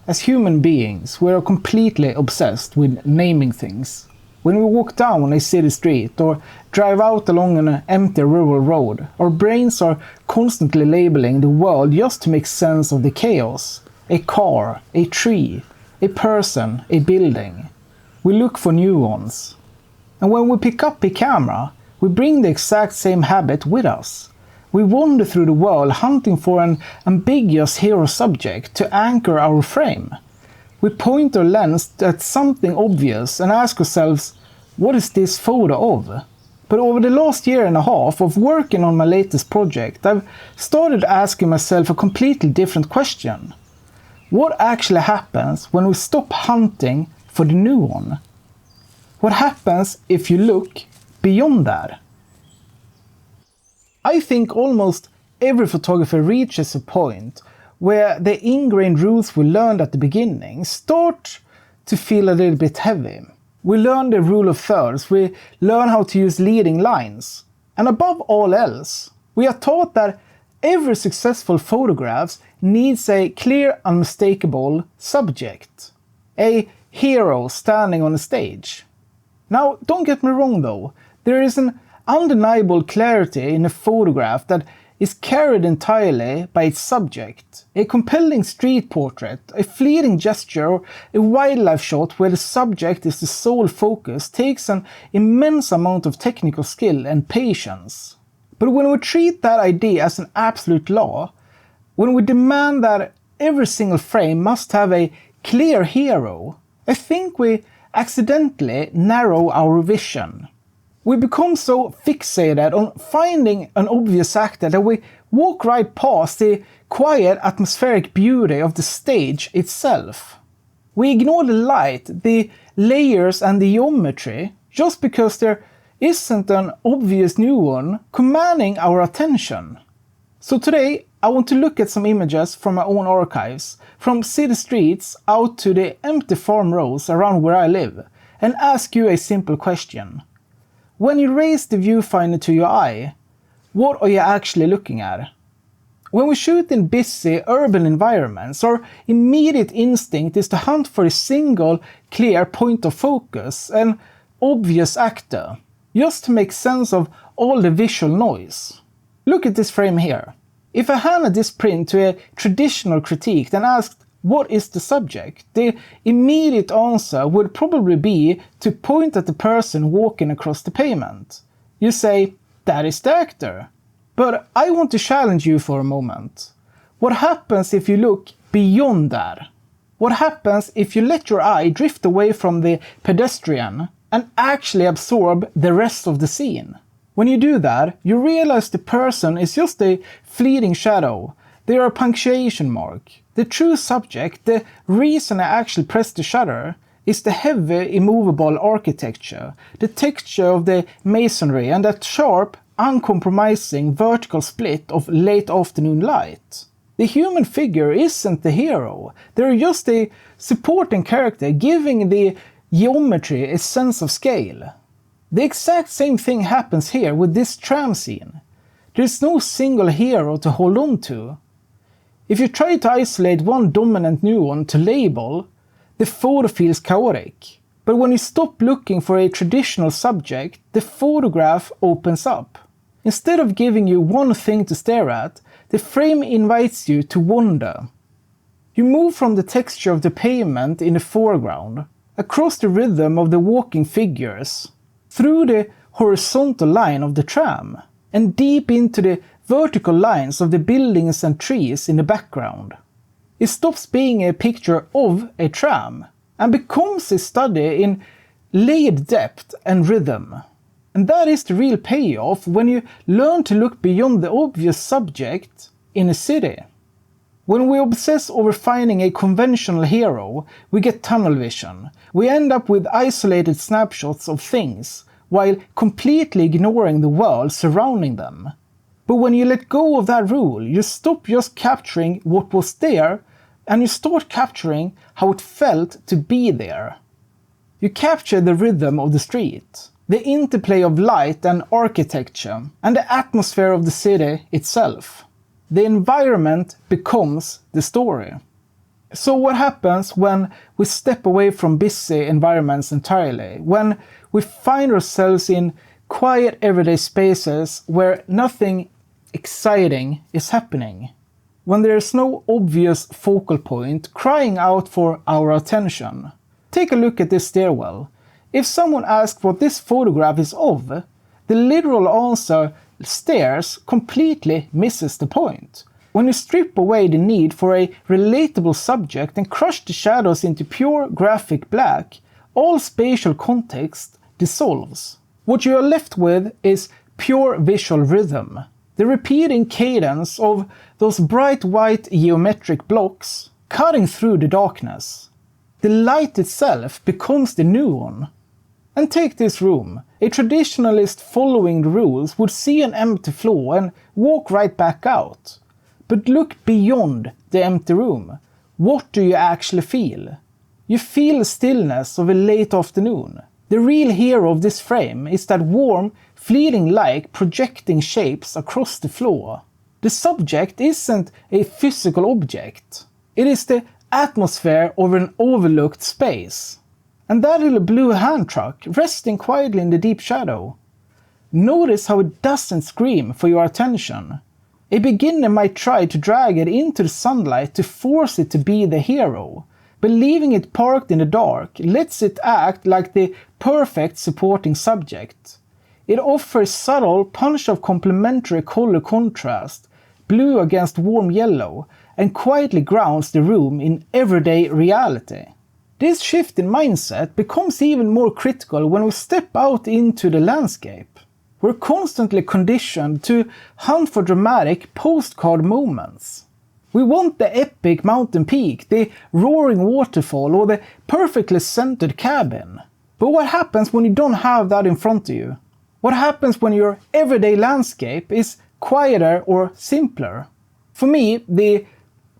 As human beings, we are completely obsessed with naming things. When we walk down a city street or drive out along an empty rural road, our brains are constantly labeling the world just to make sense of the chaos. A car, a tree, a person, a building. We look for nuance. And when we pick up a camera, we bring the exact same habit with us. We wander through the world hunting for an ambiguous hero subject to anchor our frame. We point our lens at something obvious and ask ourselves, what is this photo of? But over the last year and a half of working on my latest project, I've started asking myself a completely different question. What actually happens when we stop hunting for the new one? What happens if you look beyond that? I think almost every photographer reaches a point where the ingrained rules we learned at the beginning start to feel a little bit heavy. We learn the rule of thirds, we learn how to use leading lines. And above all else, we are taught that every successful photograph needs a clear, unmistakable subject. A hero standing on a stage. Now, don't get me wrong though, there is an undeniable clarity in a photograph that is carried entirely by its subject. A compelling street portrait, a fleeting gesture, or a wildlife shot where the subject is the sole focus takes an immense amount of technical skill and patience. But when we treat that idea as an absolute law, when we demand that every single frame must have a clear hero, I think we accidentally narrow our vision. We become so fixated on finding an obvious actor that we walk right past the quiet atmospheric beauty of the stage itself. We ignore the light, the layers and the geometry just because there isn't an obvious new one commanding our attention. So today I want to look at some images from my own archives, from city streets out to the empty farm rows around where I live, and ask you a simple question. When you raise the viewfinder to your eye, what are you actually looking at? When we shoot in busy urban environments, our immediate instinct is to hunt for a single, clear point of focus, an obvious actor, just to make sense of all the visual noise. Look at this frame here. If I handed this print to a traditional critique and asked, what is the subject? The immediate answer would probably be to point at the person walking across the pavement. You say, that is the actor. But I want to challenge you for a moment. What happens if you look beyond that? What happens if you let your eye drift away from the pedestrian and actually absorb the rest of the scene? When you do that, you realize the person is just a fleeting shadow. They are a punctuation mark. The true subject, the reason I actually pressed the shutter, is the heavy, immovable architecture, the texture of the masonry and that sharp, uncompromising vertical split of late afternoon light. The human figure isn't the hero, they're just a supporting character giving the geometry a sense of scale. The exact same thing happens here with this tram scene. There's no single hero to hold on to. If you try to isolate one dominant neuron to label, the photo feels chaotic. But when you stop looking for a traditional subject, the photograph opens up. Instead of giving you one thing to stare at, the frame invites you to wander. You move from the texture of the pavement in the foreground, across the rhythm of the walking figures, through the horizontal line of the tram, and deep into the vertical lines of the buildings and trees in the background. It stops being a picture of a tram and becomes a study in layered depth and rhythm. And that is the real payoff when you learn to look beyond the obvious subject in a city. When we obsess over finding a conventional hero, we get tunnel vision. We end up with isolated snapshots of things, while completely ignoring the world surrounding them. But when you let go of that rule, you stop just capturing what was there, and you start capturing how it felt to be there. You capture the rhythm of the street, the interplay of light and architecture, and the atmosphere of the city itself. The environment becomes the story. So what happens when we step away from busy environments entirely? When we find ourselves in quiet everyday spaces where nothing exciting is happening? When there is no obvious focal point crying out for our attention? Take a look at this stairwell. If someone asks what this photograph is of, the literal answer, stairs, completely misses the point. When you strip away the need for a relatable subject and crush the shadows into pure graphic black, all spatial context dissolves. What you are left with is pure visual rhythm. The repeating cadence of those bright white geometric blocks cutting through the darkness. The light itself becomes the nuance. And take this room. A traditionalist following the rules would see an empty floor and walk right back out. But look beyond the empty room. What do you actually feel? You feel the stillness of a late afternoon. The real hero of this frame is that warm, fleeting light projecting shapes across the floor. The subject isn't a physical object. It is the atmosphere of an overlooked space. And that little blue hand truck resting quietly in the deep shadow. Notice how it doesn't scream for your attention. A beginner might try to drag it into the sunlight to force it to be the hero, but leaving it parked in the dark lets it act like the perfect supporting subject. It offers subtle punch of complementary color contrast, blue against warm yellow, and quietly grounds the room in everyday reality. This shift in mindset becomes even more critical when we step out into the landscape. We're constantly conditioned to hunt for dramatic postcard moments. We want the epic mountain peak, the roaring waterfall, or the perfectly centered cabin. But what happens when you don't have that in front of you? What happens when your everyday landscape is quieter or simpler? For me, the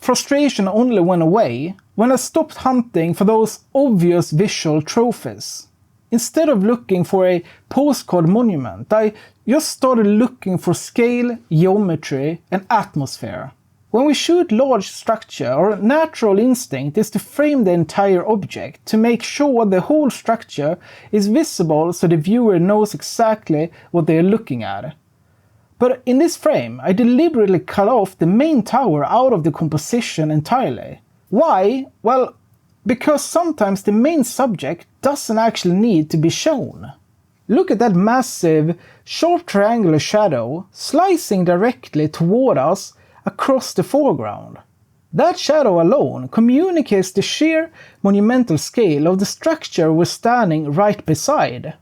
frustration only went away when I stopped hunting for those obvious visual trophies. Instead of looking for a postcard monument, I just started looking for scale, geometry, and atmosphere. When we shoot large structure, our natural instinct is to frame the entire object to make sure the whole structure is visible so the viewer knows exactly what they are looking at. But in this frame, I deliberately cut off the main tower out of the composition entirely. Why? Well, because sometimes the main subject doesn't actually need to be shown. Look at that massive, sharp triangular shadow slicing directly toward us across the foreground. That shadow alone communicates the sheer monumental scale of the structure we're standing right beside.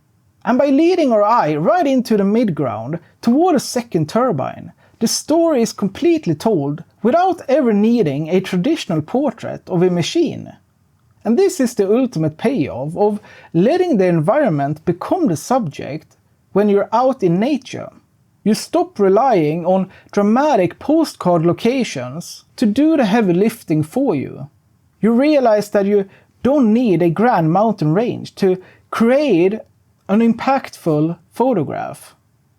And by leading our eye right into the midground toward a second turbine, the story is completely told without ever needing a traditional portrait of a machine. And this is the ultimate payoff of letting the environment become the subject when you're out in nature. You stop relying on dramatic postcard locations to do the heavy lifting for you. You realize that you don't need a grand mountain range to create an impactful photograph.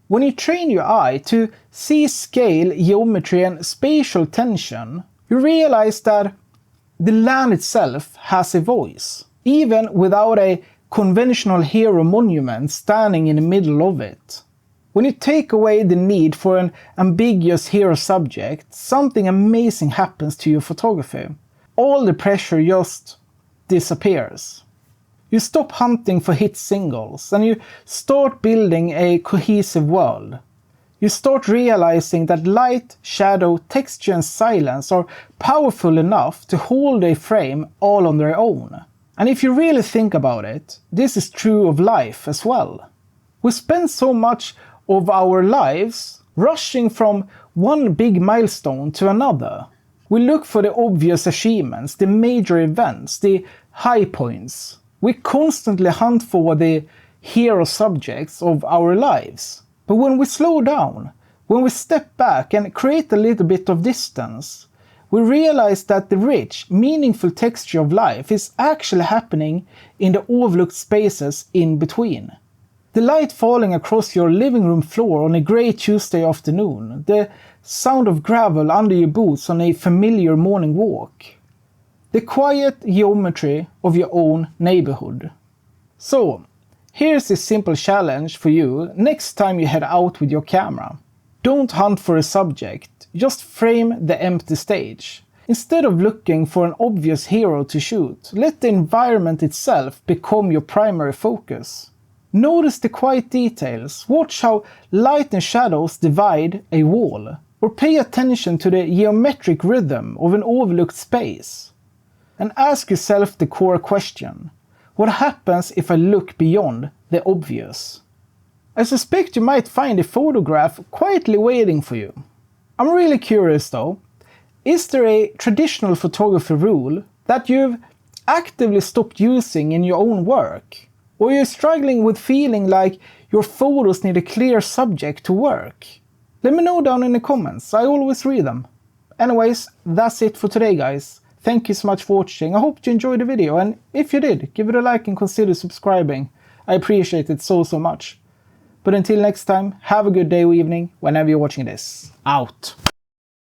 When you train your eye to see scale, geometry, and spatial tension, you realize that the land itself has a voice, even without a conventional hero monument standing in the middle of it. When you take away the need for an ambiguous hero subject, something amazing happens to your photography. All the pressure just disappears. You stop hunting for hit singles and you start building a cohesive world. You start realizing that light, shadow, texture and silence are powerful enough to hold a frame all on their own. And if you really think about it, this is true of life as well. We spend so much of our lives rushing from one big milestone to another. We look for the obvious achievements, the major events, the high points. We constantly hunt for the hero subjects of our lives. But when we slow down, when we step back and create a little bit of distance, we realize that the rich, meaningful texture of life is actually happening in the overlooked spaces in between. The light falling across your living room floor on a grey Tuesday afternoon, the sound of gravel under your boots on a familiar morning walk. The quiet geometry of your own neighborhood. So, here's a simple challenge for you next time you head out with your camera. Don't hunt for a subject, just frame the empty stage. Instead of looking for an obvious hero to shoot, let the environment itself become your primary focus. Notice the quiet details, watch how light and shadows divide a wall, or pay attention to the geometric rhythm of an overlooked space. And ask yourself the core question: what happens if I look beyond the obvious? I suspect you might find a photograph quietly waiting for you. I'm really curious though, is there a traditional photography rule that you've actively stopped using in your own work? Or you're struggling with feeling like your photos need a clear subject to work? Let me know down in the comments, I always read them. Anyways, that's it for today guys. Thank you so much for watching, I hope you enjoyed the video, and if you did, give it a like and consider subscribing. I appreciate it so much. But until next time, have a good day or evening whenever you're watching this. Out!